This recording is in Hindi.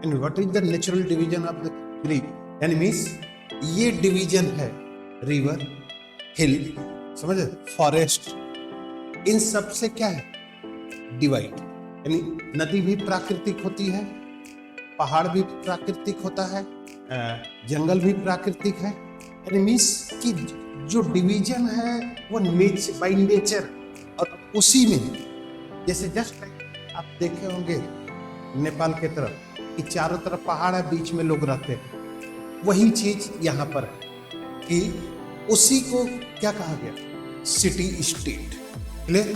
And what is the natural division of the Greek, यानी मीन्स ये डिवीजन है रिवर, हिल, समझ, फॉरेस्ट, इन सब से क्या है डिवाइड। यानी नदी भी प्राकृतिक होती है, पहाड़ भी प्राकृतिक होता है, जंगल भी प्राकृतिक है। यानी मीन्स कि जो डिवीजन है वो बाई नेचर, और उसी में जैसे जस्ट आप देखे होंगे नेपाल के तरफ कि चारों तरफ पहाड़ है, बीच में लोग रहते हैं, वही चीज यहाँ पर है कि उसी को क्या कहा गया, सिटी स्टेट। क्लियर।